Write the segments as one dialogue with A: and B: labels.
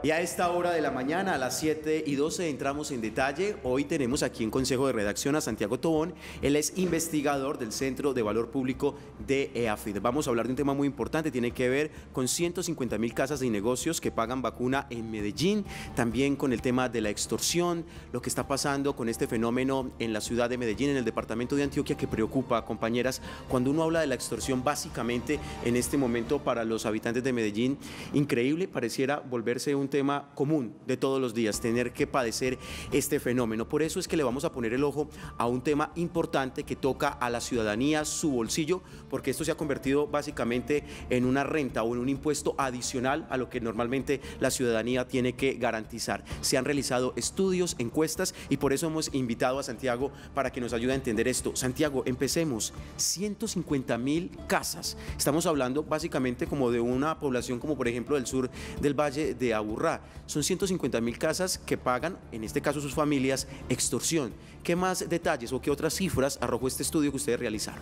A: Y a esta hora de la mañana, a las 7:12, entramos en detalle. Hoy tenemos aquí en Consejo de Redacción a Santiago Tobón. Él es investigador del Centro de Valor Público de EAFID. Vamos a hablar de un tema muy importante, tiene que ver con 150.000 casas y negocios que pagan vacuna en Medellín, también con el tema de la extorsión, lo que está pasando con este fenómeno en la ciudad de Medellín, en el departamento de Antioquia, que preocupa, compañeras. Cuando uno habla de la extorsión, básicamente en este momento para los habitantes de Medellín, increíble, pareciera volverse un tema común de todos los días, tener que padecer este fenómeno. Por eso es que le vamos a poner el ojo a un tema importante que toca a la ciudadanía, su bolsillo, porque esto se ha convertido básicamente en una renta o en un impuesto adicional a lo que normalmente la ciudadanía tiene que garantizar. Se han realizado estudios, encuestas, y por eso hemos invitado a Santiago para que nos ayude a entender esto. Santiago, empecemos. 150.000 casas. Estamos hablando básicamente como de una población como por ejemplo del sur del Valle de Aburrá. Son 150.000 casas que pagan, en este caso sus familias, extorsión. ¿Qué más detalles o qué otras cifras arrojó este estudio que ustedes realizaron?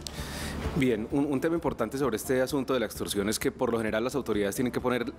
B: Bien, un tema importante sobre este asunto de la extorsión es que por lo general las autoridades tienen que poner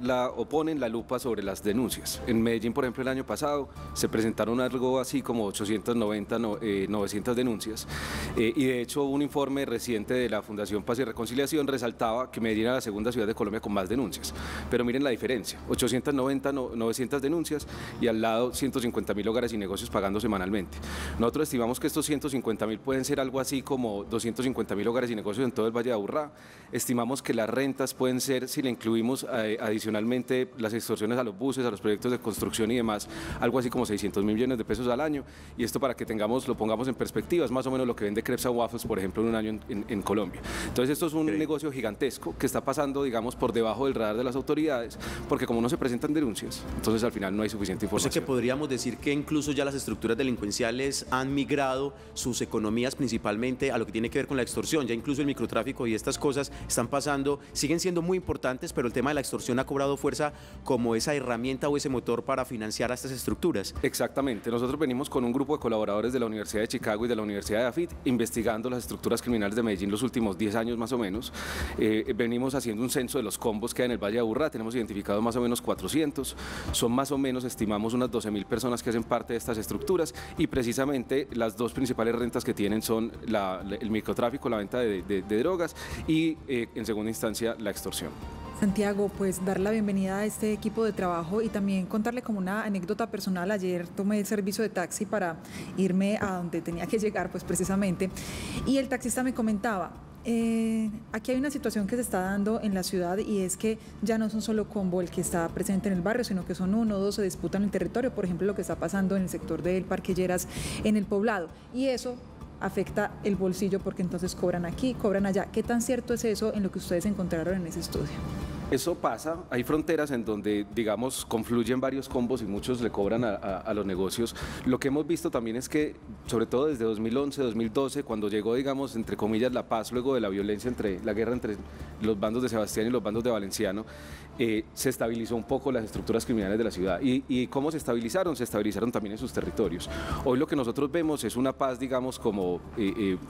B: ponen la lupa sobre las denuncias. En Medellín, por ejemplo, el año pasado se presentaron algo así como 890, 900 denuncias y de hecho un informe reciente de la Fundación Paz y Reconciliación resaltaba que Medellín era la segunda ciudad de Colombia con más denuncias. Pero miren la diferencia, 890, 900 denuncias y al lado 150.000 hogares y negocios pagando semanalmente. Nosotros estimamos que estos 150.000 pueden ser algo así como 250.000 hogares y negocios en todo el Valle de Aburrá. Estimamos que las rentas pueden ser, si le incluimos adicionalmente las extorsiones a los buses, a los proyectos de construcción y demás, algo así como 600.000 millones de pesos al año. Y esto, para que lo pongamos en perspectiva, es más o menos lo que vende Crepes and Waffles, por ejemplo, en un año en Colombia. Entonces esto es un negocio gigantesco que está pasando, digamos, por debajo del radar de las autoridades, porque como no se presentan denuncias, entonces al final no hay suficiente información.
A: O sea que podríamos decir que incluso ya las estructuras delincuenciales han migrado sus economías principalmente a lo que tiene que ver con la extorsión. Ya incluso el microtráfico y estas cosas están pasando, siguen siendo muy importantes, pero el tema de la extorsión ha cobrado fuerza como esa herramienta o ese motor para financiar a estas estructuras.
B: Exactamente. Nosotros venimos con un grupo de colaboradores de la Universidad de Chicago y de la Universidad de EAFID investigando las estructuras criminales de Medellín los últimos 10 años más o menos. Venimos haciendo un censo de los combos que hay en el Valle de Aburrá, tenemos identificados más o menos 400, son más o menos, estimamos, unas 12.000 personas que hacen parte de estas estructuras, y precisamente las dos principales rentas que tienen son el microtráfico, la venta de drogas y en segunda instancia la extorsión.
C: Santiago, pues dar la bienvenida a este equipo de trabajo y también contarle como una anécdota personal. Ayer tomé el servicio de taxi para irme a donde tenía que llegar, pues precisamente, y el taxista me comentaba: aquí hay una situación que se está dando en la ciudad, y es que ya no es un solo combo el que está presente en el barrio, sino que son uno o dos, se disputan el territorio. Por ejemplo, lo que está pasando en el sector del Parque Lleras, en el Poblado, y eso afecta el bolsillo porque entonces cobran aquí, cobran allá. ¿Qué tan cierto es eso en lo que ustedes encontraron en ese estudio?
B: Eso pasa, hay fronteras en donde, digamos, confluyen varios combos y muchos le cobran a los negocios. Lo que hemos visto también es que, sobre todo desde 2011, 2012, cuando llegó, digamos, entre comillas, la paz, luego de la violencia, la guerra entre los bandos de Sebastián y los bandos de Valenciano, se estabilizó un poco las estructuras criminales de la ciudad. ¿Y cómo se estabilizaron? Se estabilizaron también en sus territorios. Hoy lo que nosotros vemos es una paz, digamos, como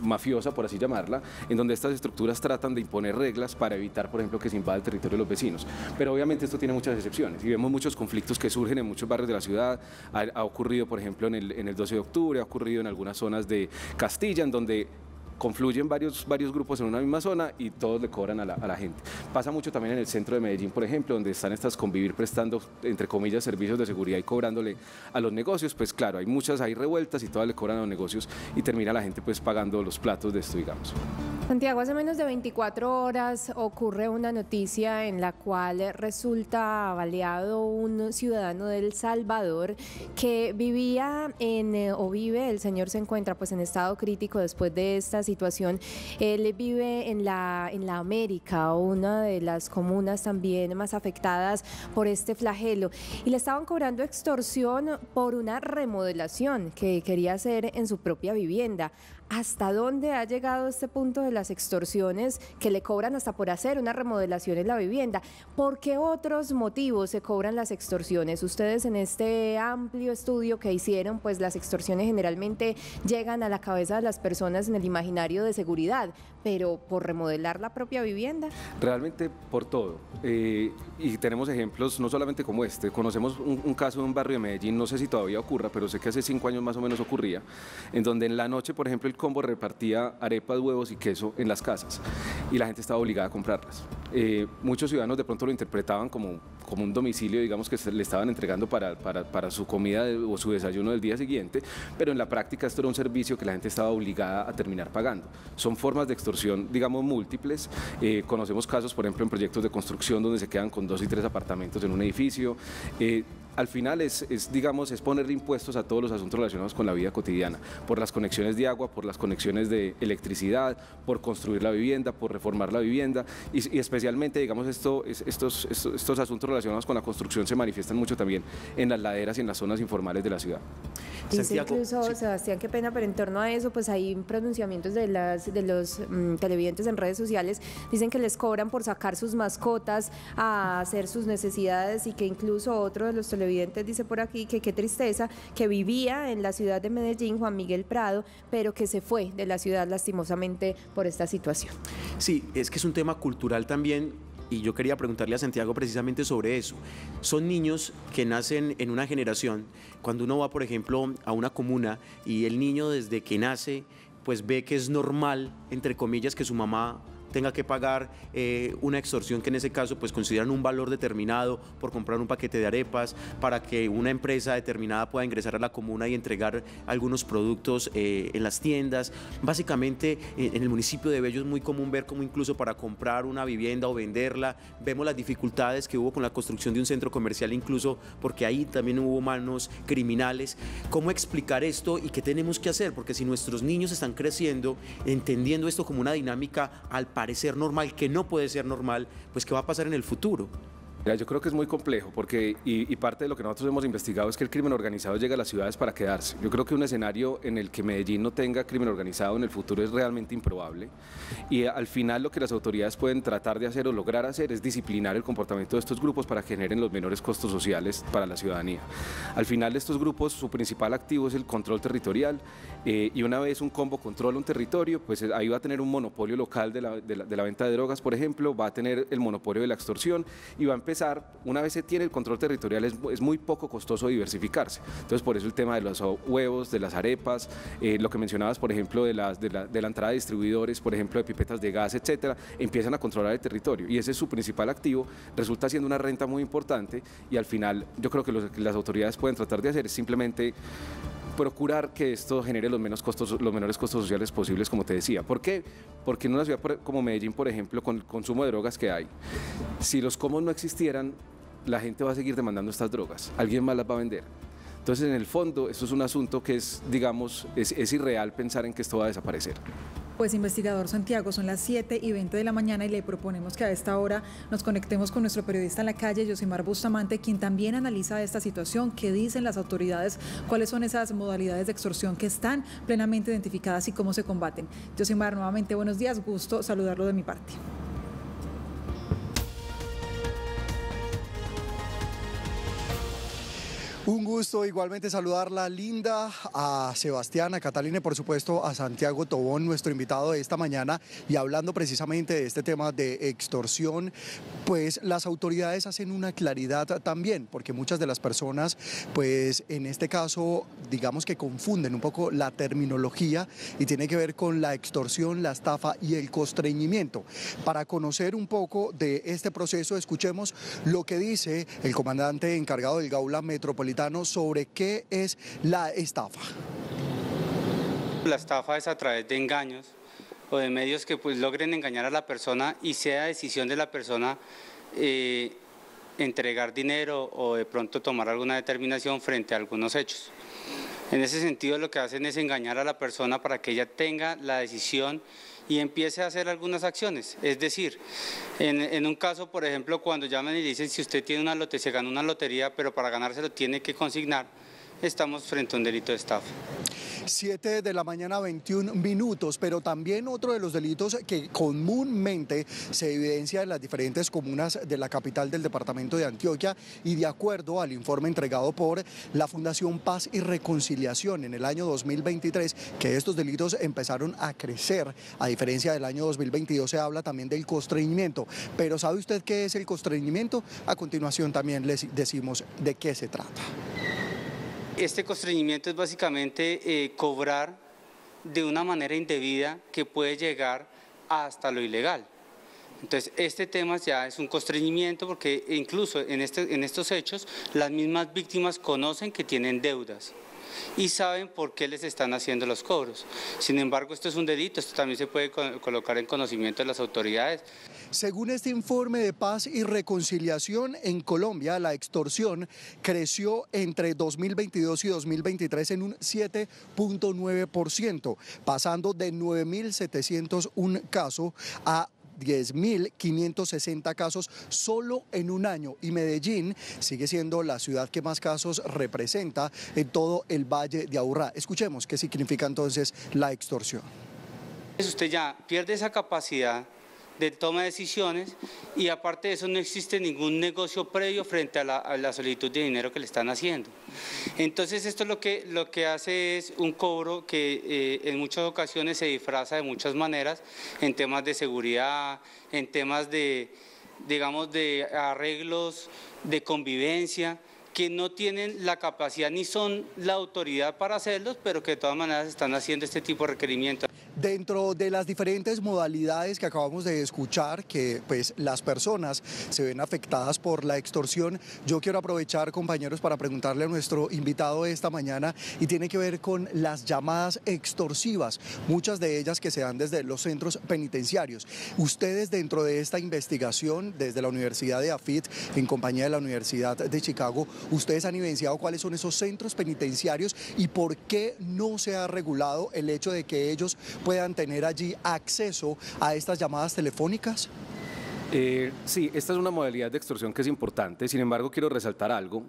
B: mafiosa, por así llamarla, en donde estas estructuras tratan de imponer reglas para evitar, por ejemplo, que se invada el territorio de los vecinos. Pero obviamente esto tiene muchas excepciones y vemos muchos conflictos que surgen en muchos barrios de la ciudad. Ha ocurrido, por ejemplo, en el 12 de octubre, ha ocurrido en algunas zonas de Castilla, en donde confluyen varios grupos en una misma zona y todos le cobran a la gente. Pasa mucho también en el centro de Medellín, por ejemplo, donde están estas Convivir prestando, entre comillas, servicios de seguridad y cobrándole a los negocios. Pues claro, hay revueltas y todas le cobran a los negocios y termina la gente pues pagando los platos de esto, digamos.
D: Santiago, hace menos de 24 horas ocurre una noticia en la cual resulta baleado un ciudadano de El Salvador que vivía o vive, el señor se encuentra pues en estado crítico después de esta situación. Él vive en la América, una de las comunas también más afectadas por este flagelo, y le estaban cobrando extorsión por una remodelación que quería hacer en su propia vivienda. ¿hasta dónde ha llegado este punto de las extorsiones que le cobran hasta por hacer una remodelación en la vivienda? ¿Por qué otros motivos se cobran las extorsiones? Ustedes en este amplio estudio que hicieron, pues las extorsiones generalmente llegan a la cabeza de las personas en el imaginario de seguridad, pero ¿por remodelar la propia vivienda?
B: Realmente por todo. Y tenemos ejemplos no solamente como este. Conocemos un caso de un barrio de Medellín, no sé si todavía ocurra, pero sé que hace 5 años más o menos ocurría, en donde en la noche, por ejemplo, el combo repartía arepas, huevos y queso en las casas y la gente estaba obligada a comprarlas. Muchos ciudadanos de pronto lo interpretaban como un domicilio, digamos, que le estaban entregando para su comida o su desayuno del día siguiente, pero en la práctica esto era un servicio que la gente estaba obligada a terminar pagando. Son formas de extorsión, digamos, múltiples. Conocemos casos, por ejemplo, en proyectos de construcción donde se quedan con 2 y 3 apartamentos en un edificio. Al final es ponerle impuestos a todos los asuntos relacionados con la vida cotidiana, por las conexiones de agua, por las conexiones de electricidad, por construir la vivienda, por reformar la vivienda y especialmente, digamos, estos asuntos relacionados con la construcción se manifiestan mucho también en las laderas y en las zonas informales de la ciudad.
D: Dice
A: Santiago,
D: incluso,
A: sí.
D: Sebastián, qué pena, pero en torno a eso, pues hay pronunciamientos de los televidentes en redes sociales, dicen que les cobran por sacar sus mascotas a hacer sus necesidades y que incluso otro de los televidentes dice por aquí que qué tristeza, que vivía en la ciudad de Medellín, Juan Miguel Prado, pero que se fue de la ciudad lastimosamente por esta situación.
A: Sí, es que es un tema cultural también. Y yo quería preguntarle a Santiago precisamente sobre eso. Son niños que nacen en una generación. Cuando uno va, por ejemplo, a una comuna y el niño desde que nace, pues ve que es normal, entre comillas, que su mamá tenga que pagar una extorsión que en ese caso pues consideran un valor determinado por comprar un paquete de arepas, para que una empresa determinada pueda ingresar a la comuna y entregar algunos productos en las tiendas. Básicamente en el municipio de Bello es muy común ver cómo incluso para comprar una vivienda o venderla, vemos las dificultades que hubo con la construcción de un centro comercial, incluso porque ahí también hubo manos criminales. ¿Cómo explicar esto y qué tenemos que hacer? Porque si nuestros niños están creciendo entendiendo esto como una dinámica al parecer normal, que no puede ser normal, pues ¿qué va a pasar en el futuro?
B: Mira, yo creo que es muy complejo porque, y parte de lo que nosotros hemos investigado es que el crimen organizado llega a las ciudades para quedarse. Yo creo que un escenario en el que Medellín no tenga crimen organizado en el futuro es realmente improbable y al final lo que las autoridades pueden tratar de hacer o lograr hacer es disciplinar el comportamiento de estos grupos para que generen los menores costos sociales para la ciudadanía. Al final estos grupos, su principal activo es el control territorial y una vez un combo controla un territorio, pues ahí va a tener un monopolio local de la venta de drogas, por ejemplo, va a tener el monopolio de la extorsión y va a empezar, una vez se tiene el control territorial, es muy poco costoso diversificarse. Entonces, por eso el tema de los huevos, de las arepas, lo que mencionabas, por ejemplo, de la entrada de distribuidores, por ejemplo, de pipetas de gas, etcétera, empiezan a controlar el territorio y ese es su principal activo, resulta siendo una renta muy importante y al final yo creo que lo que las autoridades pueden tratar de hacer es simplemente procurar que esto genere los menores costos sociales posibles, como te decía. ¿Por qué? Porque en una ciudad como Medellín, por ejemplo, con el consumo de drogas que hay, si los combos no existieran, la gente va a seguir demandando estas drogas, alguien más las va a vender. Entonces, en el fondo, esto es un asunto que es, digamos, es irreal pensar en que esto va a desaparecer.
C: Pues investigador Santiago, son las 7:20 de la mañana y le proponemos que a esta hora nos conectemos con nuestro periodista en la calle, Yosimar Bustamante, quien también analiza esta situación, qué dicen las autoridades, cuáles son esas modalidades de extorsión que están plenamente identificadas y cómo se combaten. Yosimar, nuevamente buenos días, gusto saludarlo de mi parte.
E: Un gusto igualmente saludarla, Linda, a Sebastián, a Catalina y por supuesto a Santiago Tobón, nuestro invitado de esta mañana, y hablando precisamente de este tema de extorsión, pues las autoridades hacen una claridad también, porque muchas de las personas, pues en este caso, digamos que confunden un poco la terminología y tiene que ver con la extorsión, la estafa y el constreñimiento. Para conocer un poco de este proceso, escuchemos lo que dice el comandante encargado del Gaula Metropolitano sobre qué es la estafa.
F: La estafa es a través de engaños o de medios que pues logren engañar a la persona y sea decisión de la persona entregar dinero o de pronto tomar alguna determinación frente a algunos hechos. En ese sentido lo que hacen es engañar a la persona para que ella tenga la decisión y empiece a hacer algunas acciones. Es decir, en un caso, por ejemplo, cuando llaman y dicen si usted tiene una lotería, se ganó una lotería, pero para ganárselo tiene que consignar, estamos frente a un delito de estafa.
E: 7 de la mañana, 21 minutos, pero también otro de los delitos que comúnmente se evidencia en las diferentes comunas de la capital del departamento de Antioquia, y de acuerdo al informe entregado por la Fundación Paz y Reconciliación en el año 2023, que estos delitos empezaron a crecer, a diferencia del año 2022, se habla también del constreñimiento. Pero ¿sabe usted qué es el constreñimiento? A continuación también les decimos de qué se trata.
F: Este constreñimiento es básicamente cobrar de una manera indebida que puede llegar hasta lo ilegal. Entonces, este tema ya es un constreñimiento porque incluso en estos hechos las mismas víctimas conocen que tienen deudas y saben por qué les están haciendo los cobros. Sin embargo, esto es un delito, esto también se puede colocar en conocimiento de las autoridades.
E: Según este informe de Paz y Reconciliación, en Colombia la extorsión creció entre 2022 y 2023 en un 7.9%, pasando de 9.701 casos a 10.560 casos solo en un año, y Medellín sigue siendo la ciudad que más casos representa en todo el Valle de Aburrá. Escuchemos qué significa entonces la extorsión.
F: Usted ya pierde esa capacidad de toma de decisiones y aparte de eso no existe ningún negocio previo frente a la solicitud de dinero que le están haciendo. Entonces esto lo que hace es un cobro que en muchas ocasiones se disfraza de muchas maneras, en temas de seguridad, en temas de, digamos, de arreglos, de convivencia, que no tienen la capacidad ni son la autoridad para hacerlos, pero que de todas maneras están haciendo este tipo de requerimientos.
E: Dentro de las diferentes modalidades que acabamos de escuchar, que pues las personas se ven afectadas por la extorsión, yo quiero aprovechar, compañeros, para preguntarle a nuestro invitado esta mañana, y tiene que ver con las llamadas extorsivas, muchas de ellas que se dan desde los centros penitenciarios. Ustedes, dentro de esta investigación, desde la Universidad de AFIT, en compañía de la Universidad de Chicago, ustedes han evidenciado cuáles son esos centros penitenciarios y por qué no se ha regulado el hecho de que ellos puedan tener allí acceso a estas llamadas telefónicas.
B: Sí, esta es una modalidad de extorsión que es importante. Sin embargo, quiero resaltar algo.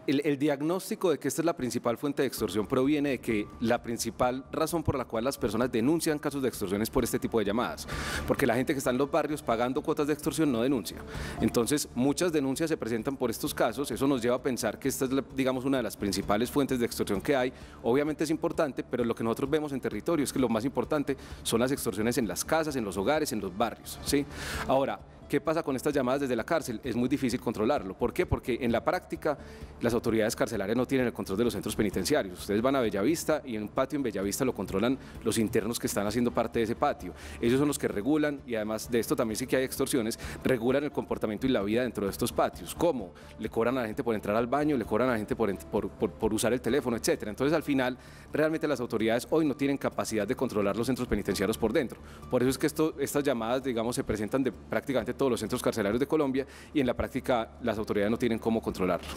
B: El diagnóstico de que esta es la principal fuente de extorsión proviene de que la principal razón por la cual las personas denuncian casos de extorsión es por este tipo de llamadas, porque la gente que está en los barrios pagando cuotas de extorsión no denuncia. Entonces, muchas denuncias se presentan por estos casos. Eso nos lleva a pensar que esta es, digamos, una de las principales fuentes de extorsión que hay. Obviamente es importante, pero lo que nosotros vemos en territorio es que lo más importante son las extorsiones en las casas, en los hogares, en los barrios, ¿sí? Ahora, ¿qué pasa con estas llamadas desde la cárcel? Es muy difícil controlarlo. ¿Por qué? Porque en la práctica las autoridades carcelarias no tienen el control de los centros penitenciarios. Ustedes van a Bellavista y en un patio en Bellavista lo controlan los internos que están haciendo parte de ese patio. Ellos son los que regulan, y además de esto también sí que hay extorsiones, regulan el comportamiento y la vida dentro de estos patios. ¿Cómo? Le cobran a la gente por entrar al baño, le cobran a la gente por usar el teléfono, etcétera. Entonces, al final, realmente las autoridades hoy no tienen capacidad de controlar los centros penitenciarios por dentro. Por eso es que estas llamadas, digamos, se presentan de prácticamente todos los centros carcelarios de Colombia, y en la práctica las autoridades no tienen cómo controlarlo.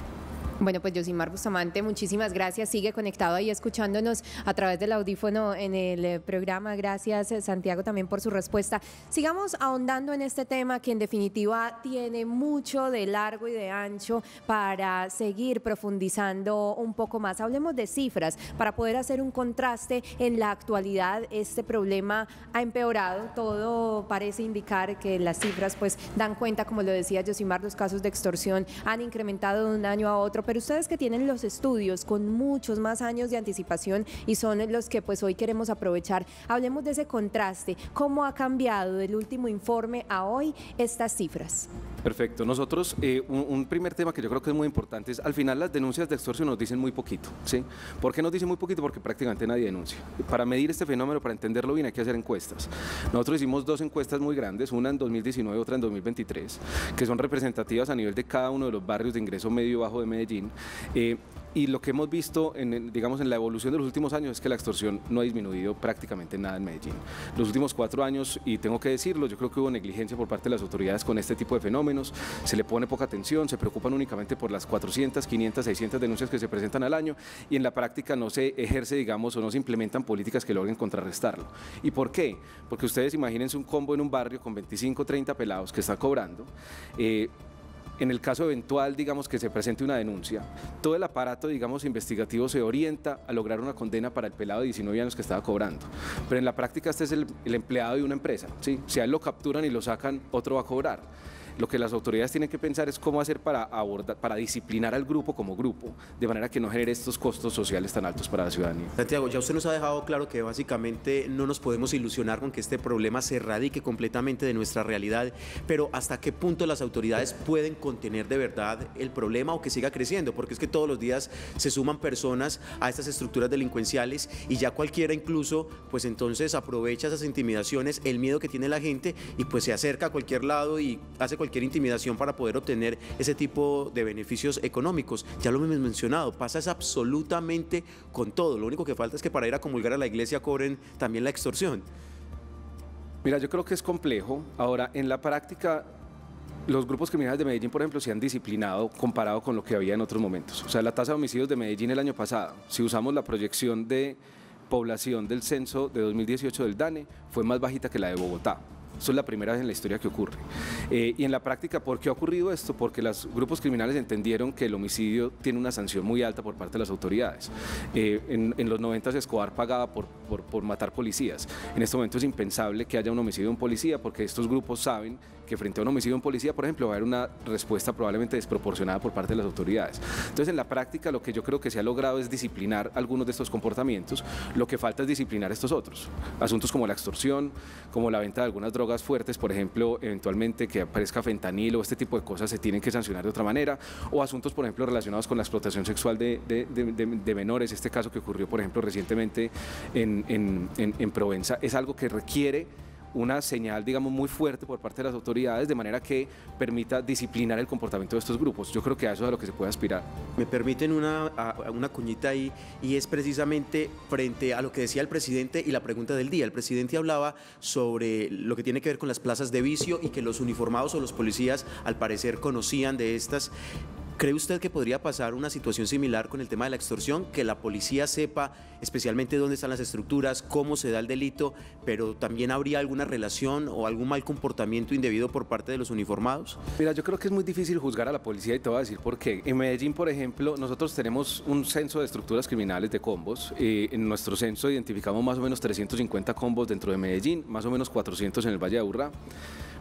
D: Bueno, pues Yosimar Bustamante, muchísimas gracias. Sigue conectado ahí escuchándonos a través del audífono en el programa. Gracias, Santiago, también por su respuesta. Sigamos ahondando en este tema que en definitiva tiene mucho de largo y de ancho para seguir profundizando un poco más. Hablemos de cifras para poder hacer un contraste. En la actualidad este problema ha empeorado. Todo parece indicar que las cifras pues dan cuenta, como lo decía Yosimar, los casos de extorsión han incrementado de un año a otro. Pero ustedes que tienen los estudios con muchos más años de anticipación y son los que pues hoy queremos aprovechar, hablemos de ese contraste. ¿Cómo ha cambiado del último informe a hoy estas cifras?
B: Perfecto. Nosotros, un primer tema que yo creo que es muy importante es, al final las denuncias de extorsión nos dicen muy poquito, ¿sí? ¿Por qué nos dicen muy poquito? Porque prácticamente nadie denuncia. Para medir este fenómeno, para entenderlo bien, hay que hacer encuestas. Nosotros hicimos dos encuestas muy grandes, una en 2019 y otra en 2023, que son representativas a nivel de cada uno de los barrios de ingreso medio y bajo de Medellín. Y lo que hemos visto, digamos, en la evolución de los últimos años es que la extorsión no ha disminuido prácticamente nada en Medellín. Los últimos 4 años, y tengo que decirlo, yo creo que hubo negligencia por parte de las autoridades con este tipo de fenómenos. Se le pone poca atención, se preocupan únicamente por las 400, 500, 600 denuncias que se presentan al año, y en la práctica no se ejerce, digamos, o no se implementan políticas que logren contrarrestarlo. ¿Y por qué? Porque ustedes imagínense un combo en un barrio con 25, 30 pelados que está cobrando. en el caso eventual, digamos, que se presente una denuncia, todo el aparato, digamos, investigativo se orienta a lograr una condena para el pelado de 19 años que estaba cobrando. Pero en la práctica este es el empleado de una empresa, ¿sí? Si a él lo capturan y lo sacan, otro va a cobrar. Lo que las autoridades tienen que pensar es cómo hacer para disciplinar al grupo como grupo, de manera que no genere estos costos sociales tan altos para la ciudadanía.
A: Santiago, ya usted nos ha dejado claro que básicamente no nos podemos ilusionar con que este problema se erradique completamente de nuestra realidad, pero ¿hasta qué punto las autoridades pueden contener de verdad el problema o que siga creciendo? Porque es que todos los días se suman personas a estas estructuras delincuenciales y ya cualquiera incluso, pues entonces aprovecha esas intimidaciones, el miedo que tiene la gente y pues se acerca a cualquier lado y hace cualquier intimidación para poder obtener ese tipo de beneficios económicos. Ya lo hemos mencionado, pasa absolutamente con todo. Lo único que falta es que para ir a comulgar a la iglesia cobren también la extorsión.
B: Mira, yo creo que es complejo. Ahora, en la práctica, los grupos criminales de Medellín, por ejemplo, se han disciplinado comparado con lo que había en otros momentos. O sea, la tasa de homicidios de Medellín el año pasado, si usamos la proyección de población del censo de 2018 del DANE, fue más bajita que la de Bogotá. Eso es la primera vez en la historia que ocurre. Y en la práctica, ¿por qué ha ocurrido esto? Porque los grupos criminales entendieron que el homicidio tiene una sanción muy alta por parte de las autoridades. En los 90 Escobar pagaba por matar policías. En este momento es impensable que haya un homicidio de un policía porque estos grupos saben que frente a un homicidio de un policía, por ejemplo, va a haber una respuesta probablemente desproporcionada por parte de las autoridades. Entonces, en la práctica, lo que yo creo que se ha logrado es disciplinar algunos de estos comportamientos. Lo que falta es disciplinar estos otros. Asuntos como la extorsión, como la venta de algunas drogas fuertes, por ejemplo, eventualmente que aparezca fentanilo o este tipo de cosas se tienen que sancionar de otra manera, o asuntos, por ejemplo, relacionados con la explotación sexual de menores. Este caso que ocurrió, por ejemplo, recientemente en Provenza, es algo que requiere una señal, digamos, muy fuerte por parte de las autoridades, de manera que permita disciplinar el comportamiento de estos grupos. Yo creo que a eso es a lo que se puede aspirar.
A: Me permiten una cuñita ahí, y es precisamente frente a lo que decía el presidente y la pregunta del día. El presidente hablaba sobre lo que tiene que ver con las plazas de vicio y que los uniformados o los policías al parecer conocían de estas. ¿Cree usted que podría pasar una situación similar con el tema de la extorsión? Que la policía sepa especialmente dónde están las estructuras, cómo se da el delito, pero también habría alguna relación o algún mal comportamiento indebido por parte de los uniformados.
B: Mira, yo creo que es muy difícil juzgar a la policía y te voy a decir por qué. En Medellín, por ejemplo, nosotros tenemos un censo de estructuras criminales de combos. En nuestro censo identificamos más o menos 350 combos dentro de Medellín, más o menos 400 en el Valle de Aburrá.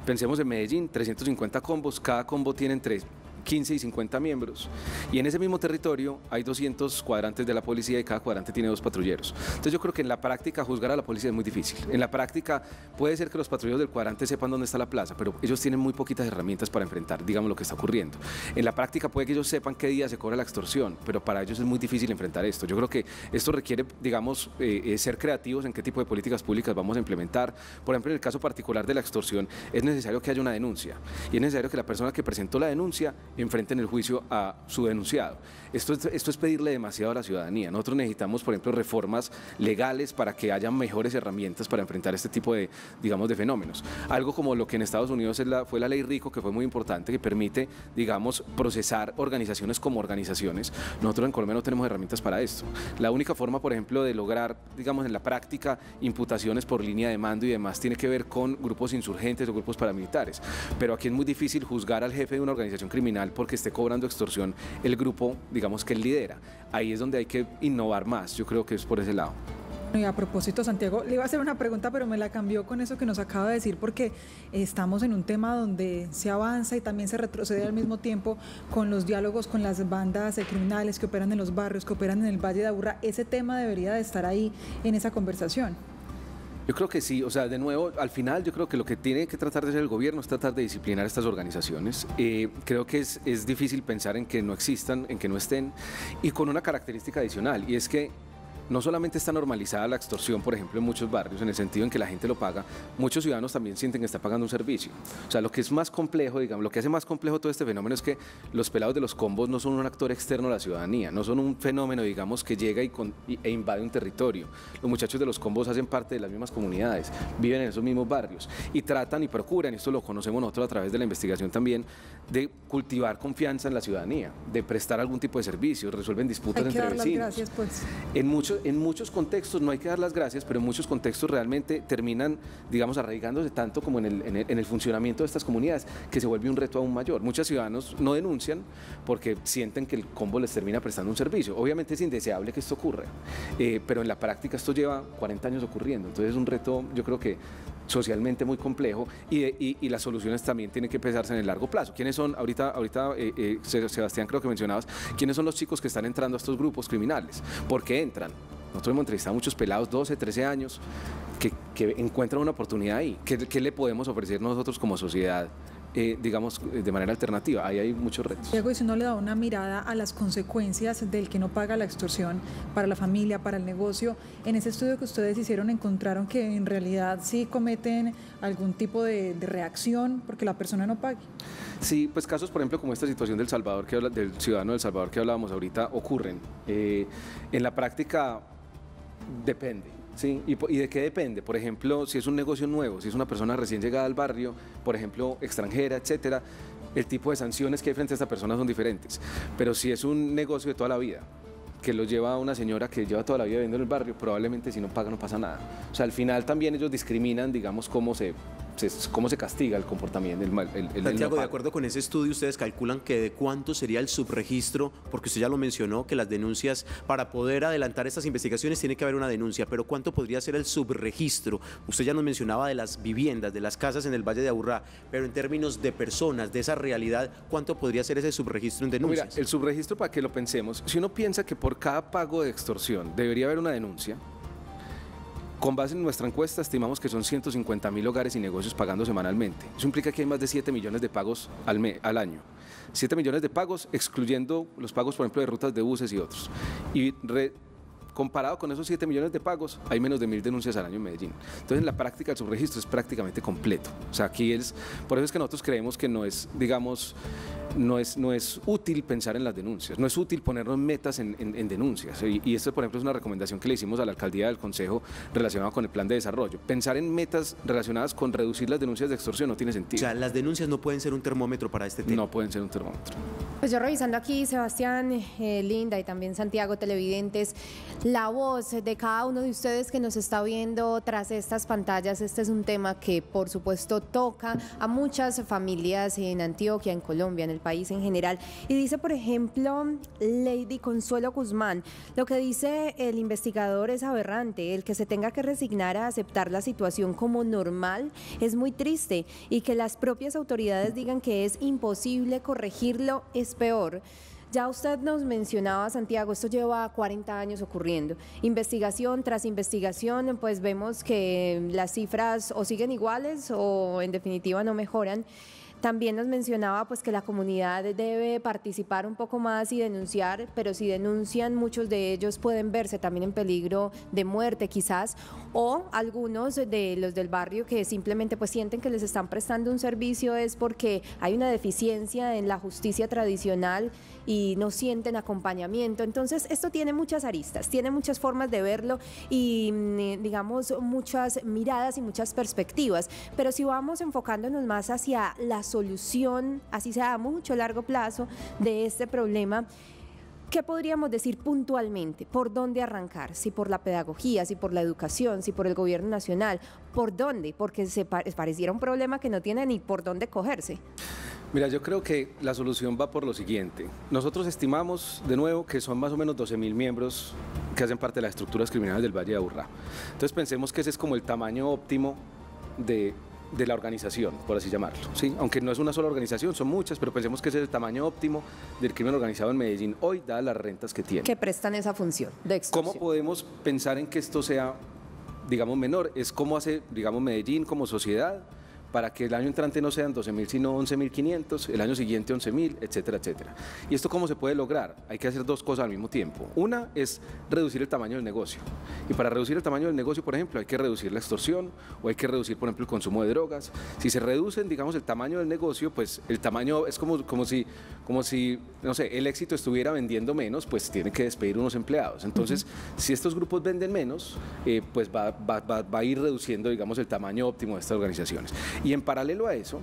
B: Pensemos en Medellín, 350 combos, cada combo tiene entre 15 y 50 miembros, y en ese mismo territorio hay 200 cuadrantes de la policía y cada cuadrante tiene 2 patrulleros. Entonces yo creo que en la práctica juzgar a la policía es muy difícil. En la práctica puede ser que los patrulleros del cuadrante sepan dónde está la plaza, pero ellos tienen muy poquitas herramientas para enfrentar, digamos, lo que está ocurriendo. En la práctica puede que ellos sepan qué día se cobra la extorsión, pero para ellos es muy difícil enfrentar esto. Yo creo que esto requiere, digamos, ser creativos en qué tipo de políticas públicas vamos a implementar. Por ejemplo, en el caso particular de la extorsión, es necesario que haya una denuncia, y es necesario que la persona que presentó la denuncia enfrente en el juicio a su denunciado. Esto es pedirle demasiado a la ciudadanía. Nosotros necesitamos, por ejemplo, reformas legales para que haya mejores herramientas para enfrentar este tipo de, digamos, de fenómenos. Algo como lo que en Estados Unidos fue la ley RICO, que fue muy importante, que permite, digamos, procesar organizaciones como organizaciones. Nosotros en Colombia no tenemos herramientas para esto. La única forma, por ejemplo, de lograr, digamos, en la práctica, imputaciones por línea de mando y demás, tiene que ver con grupos insurgentes o grupos paramilitares. Pero aquí es muy difícil juzgar al jefe de una organización criminal porque esté cobrando extorsión el grupo, digamos, que él lidera. Ahí es donde hay que innovar más. Yo creo que es por ese lado.
C: Y a propósito, Santiago, le iba a hacer una pregunta, pero me la cambió con eso que nos acaba de decir, porque estamos en un tema donde se avanza y también se retrocede al mismo tiempo con los diálogos con las bandas criminales que operan en los barrios, que operan en el Valle de Aburrá. Ese tema debería de estar ahí en esa conversación.
B: Yo creo que sí, o sea, de nuevo, al final yo creo que lo que tiene que tratar de hacer el gobierno es tratar de disciplinar estas organizaciones. Creo que es difícil pensar en que no existan, en que no estén, y con una característica adicional, y es que no solamente está normalizada la extorsión, por ejemplo, en muchos barrios, en el sentido en que la gente lo paga, muchos ciudadanos también sienten que está pagando un servicio. O sea, lo que es más complejo, digamos, lo que hace más complejo todo este fenómeno es que los pelados de los combos no son un actor externo a la ciudadanía, no son un fenómeno, digamos, que llega e invade un territorio. Los muchachos de los combos hacen parte de las mismas comunidades, viven en esos mismos barrios y tratan y procuran, esto lo conocemos nosotros a través de la investigación también, de cultivar confianza en la ciudadanía, de prestar algún tipo de servicio, resuelven disputas entre vecinos.
C: Gracias, pues.
B: en muchos contextos, no hay que dar las gracias, pero en muchos contextos realmente terminan, digamos, arraigándose tanto como en el funcionamiento de estas comunidades, que se vuelve un reto aún mayor. Muchos ciudadanos no denuncian porque sienten que el combo les termina prestando un servicio. Obviamente es indeseable que esto ocurra, pero en la práctica esto lleva 40 años ocurriendo, entonces es un reto, yo creo que socialmente muy complejo, y las soluciones también tienen que pensarse en el largo plazo. ¿Quiénes son, ahorita Sebastián, creo que mencionabas, quiénes son los chicos que están entrando a estos grupos criminales? ¿Por qué entran? Nosotros hemos entrevistado a muchos pelados, 12, 13 años, que encuentran una oportunidad ahí. ¿Qué le podemos ofrecer nosotros como sociedad? Digamos, de manera alternativa? Ahí hay muchos retos.
C: Diego, y si uno le da una mirada a las consecuencias del que no paga la extorsión para la familia, para el negocio, en ese estudio que ustedes hicieron encontraron que en realidad sí cometen algún tipo de reacción porque la persona no pague.
B: Sí, pues casos, por ejemplo, como esta situación del ciudadano del Salvador que hablábamos ahorita, ocurren. En la práctica depende. Sí, ¿y de qué depende? Por ejemplo, si es un negocio nuevo, si es una persona recién llegada al barrio, por ejemplo, extranjera, etcétera, el tipo de sanciones que hay frente a esta persona son diferentes. Pero si es un negocio de toda la vida, que lo lleva una señora que lleva toda la vida viviendo en el barrio, probablemente si no paga no pasa nada. O sea, al final también ellos discriminan, digamos, cómo se castiga el comportamiento,
A: Santiago, de acuerdo con ese estudio, ustedes calculan que de cuánto sería el subregistro, porque usted ya lo mencionó, que las denuncias, para poder adelantar estas investigaciones tiene que haber una denuncia, pero ¿cuánto podría ser el subregistro? Usted ya nos mencionaba de las viviendas, de las casas en el Valle de Aburrá, pero en términos de personas, de esa realidad, ¿cuánto podría ser ese subregistro en denuncias?
B: Mira, el subregistro, para que lo pensemos, si uno piensa que por cada pago de extorsión debería haber una denuncia, con base en nuestra encuesta estimamos que son 150.000 hogares y negocios pagando semanalmente. Eso implica que hay más de 7 millones de pagos al año. 7 millones de pagos, excluyendo los pagos, por ejemplo, de rutas de buses y otros. Y comparado con esos 7 millones de pagos, hay menos de 1.000 denuncias al año en Medellín. Entonces, en la práctica, el subregistro es prácticamente completo. O sea, aquí por eso es que nosotros creemos que no es, digamos, no es útil pensar en las denuncias, no es útil ponernos metas en denuncias. Y esto, por ejemplo, es una recomendación que le hicimos a la alcaldía del Consejo relacionada con el plan de desarrollo. Pensar en metas relacionadas con reducir las denuncias de extorsión no tiene sentido.
A: O sea, las denuncias no pueden ser un termómetro para este tema.
B: No pueden ser un termómetro.
D: Pues yo revisando aquí, Sebastián, Linda y también Santiago, televidentes, la voz de cada uno de ustedes que nos está viendo tras estas pantallas, este es un tema que por supuesto toca a muchas familias en Antioquia, en Colombia, en el país en general. Y dice, por ejemplo, Lady Consuelo Guzmán, lo que dice el investigador es aberrante, el que se tenga que resignar a aceptar la situación como normal es muy triste, y que las propias autoridades digan que es imposible corregirlo es peor. Ya usted nos mencionaba, Santiago, esto lleva 40 años ocurriendo. Investigación tras investigación, pues vemos que las cifras o siguen iguales o en definitiva no mejoran. También nos mencionaba pues que la comunidad debe participar un poco más y denunciar, pero si denuncian, muchos de ellos pueden verse también en peligro de muerte quizás, o algunos de los del barrio que simplemente pues sienten que les están prestando un servicio es porque hay una deficiencia en la justicia tradicional y no sienten acompañamiento. Entonces esto tiene muchas aristas, tiene muchas formas de verlo y digamos muchas miradas y muchas perspectivas, pero si vamos enfocándonos más hacia la solución, así sea a mucho largo plazo, de este problema, ¿qué podríamos decir puntualmente? ¿Por dónde arrancar? Si por la pedagogía, si por la educación, si por el gobierno nacional, ¿por dónde? Porque pareciera un problema que no tiene ni por dónde cogerse.
B: Mira, yo creo que la solución va por lo siguiente. Nosotros estimamos, de nuevo, que son más o menos 12.000 miembros que hacen parte de las estructuras criminales del Valle de Aburrá. Entonces pensemos que ese es como el tamaño óptimo de la organización, por así llamarlo, ¿sí? Aunque no es una sola organización, son muchas, pero pensemos que ese es el tamaño óptimo del crimen organizado en Medellín hoy, dadas las rentas que tiene.
D: Que prestan esa función de extorsión.
B: ¿Cómo podemos pensar en que esto sea, digamos, menor? Es cómo hace, digamos, Medellín como sociedad para que el año entrante no sean 12.000 sino 11.500, el año siguiente 11.000, etcétera, etcétera. ¿Y esto cómo se puede lograr? Hay que hacer dos cosas al mismo tiempo. Una es reducir el tamaño del negocio. Y para reducir el tamaño del negocio, por ejemplo, hay que reducir la extorsión o hay que reducir, por ejemplo, el consumo de drogas. Si se reducen, digamos, el tamaño del negocio, pues el tamaño es como si, no sé, el éxito estuviera vendiendo menos, pues tiene que despedir unos empleados. Entonces, si estos grupos venden menos, pues va a ir reduciendo, digamos, el tamaño óptimo de estas organizaciones. Y en paralelo a eso,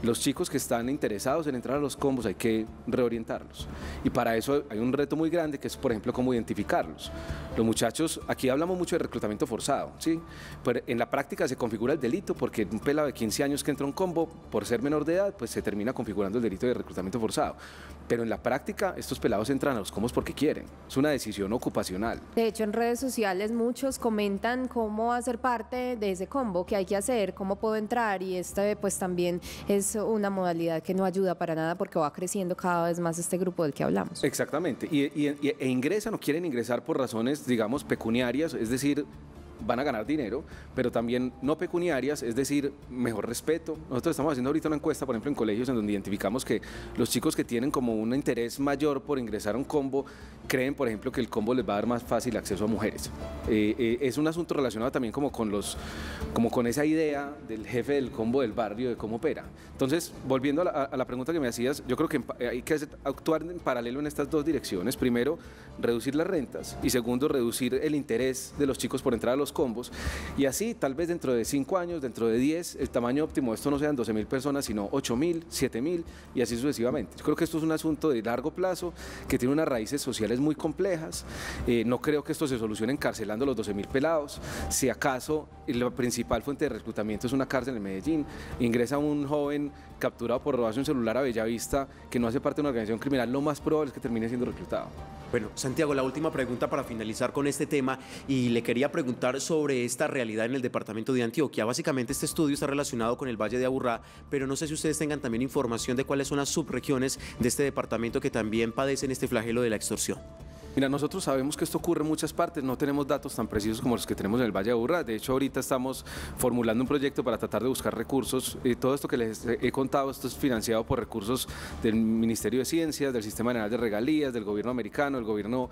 B: los chicos que están interesados en entrar a los combos hay que reorientarlos. Y para eso hay un reto muy grande que es, por ejemplo, cómo identificarlos. Los muchachos, aquí hablamos mucho de reclutamiento forzado, ¿sí? Pero en la práctica se configura el delito porque un pelado de 15 años que entra a un combo, por ser menor de edad, pues se termina configurando el delito de reclutamiento forzado. Pero en la práctica, estos pelados entran a los combos porque quieren. Es una decisión ocupacional.
D: De hecho, en redes sociales muchos comentan cómo hacer parte de ese combo, qué hay que hacer, cómo puedo entrar, y pues también es una modalidad que no ayuda para nada porque va creciendo cada vez más este grupo del que hablamos.
B: Exactamente, e ingresan o quieren ingresar por razones, digamos, pecuniarias, es decir, van a ganar dinero, pero también no pecuniarias, es decir, mejor respeto. Nosotros estamos haciendo ahorita una encuesta, por ejemplo, en colegios en donde identificamos que los chicos que tienen como un interés mayor por ingresar a un combo, creen, por ejemplo, que el combo les va a dar más fácil acceso a mujeres. Es un asunto relacionado también como con esa idea del jefe del combo del barrio, de cómo opera. Entonces, volviendo a la pregunta que me hacías, yo creo que hay que actuar en paralelo en estas dos direcciones. Primero, reducir las rentas, y segundo, reducir el interés de los chicos por entrar a los combos, y así tal vez dentro de 5 años, dentro de 10, el tamaño óptimo de esto no sean 12.000 personas, sino 8.000, 7.000 y así sucesivamente. Yo creo que esto es un asunto de largo plazo que tiene unas raíces sociales muy complejas. No creo que esto se solucione encarcelando los 12.000 pelados. Si acaso la principal fuente de reclutamiento es una cárcel en Medellín, ingresa un joven capturado por robarse un celular a Bellavista que no hace parte de una organización criminal, lo más probable es que termine siendo reclutado.
A: Bueno, Santiago, la última pregunta para finalizar con este tema, y le quería preguntar sobre esta realidad en el departamento de Antioquia. Básicamente este estudio está relacionado con el Valle de Aburrá, pero no sé si ustedes tengan también información de cuáles son las subregiones de este departamento que también padecen este flagelo de la extorsión.
B: Mira, nosotros sabemos que esto ocurre en muchas partes, no tenemos datos tan precisos como los que tenemos en el Valle de Aburrá. De hecho, ahorita estamos formulando un proyecto para tratar de buscar recursos. Todo esto que les he contado, esto es financiado por recursos del Ministerio de Ciencias, del Sistema General de Regalías, del gobierno americano, del gobierno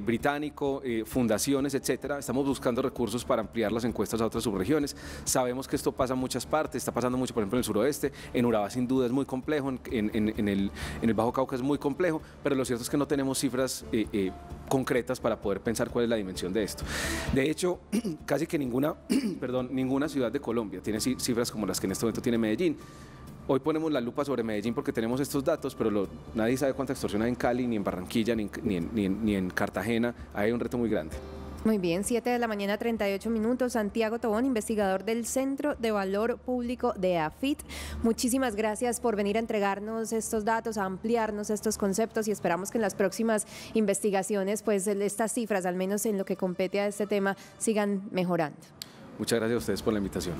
B: británico, fundaciones, etcétera. Estamos buscando recursos para ampliar las encuestas a otras subregiones. Sabemos que esto pasa en muchas partes, está pasando mucho, por ejemplo, en el suroeste, en Urabá sin duda es muy complejo, en el Bajo Cauca es muy complejo, pero lo cierto es que no tenemos cifras concretas para poder pensar cuál es la dimensión de esto. De hecho, casi que ninguna ciudad de Colombia tiene cifras como las que en este momento tiene Medellín. Hoy ponemos la lupa sobre Medellín porque tenemos estos datos, pero nadie sabe cuánta extorsión hay en Cali, ni en Barranquilla, ni en Cartagena. Hay un reto muy grande.
D: Muy bien, 7 de la mañana, 38 minutos. Santiago Tobón, investigador del Centro de Valor Público de EAFIT. Muchísimas gracias por venir a entregarnos estos datos, a ampliarnos estos conceptos, y esperamos que en las próximas investigaciones, pues estas cifras, al menos en lo que compete a este tema, sigan mejorando.
B: Muchas gracias a ustedes por la invitación.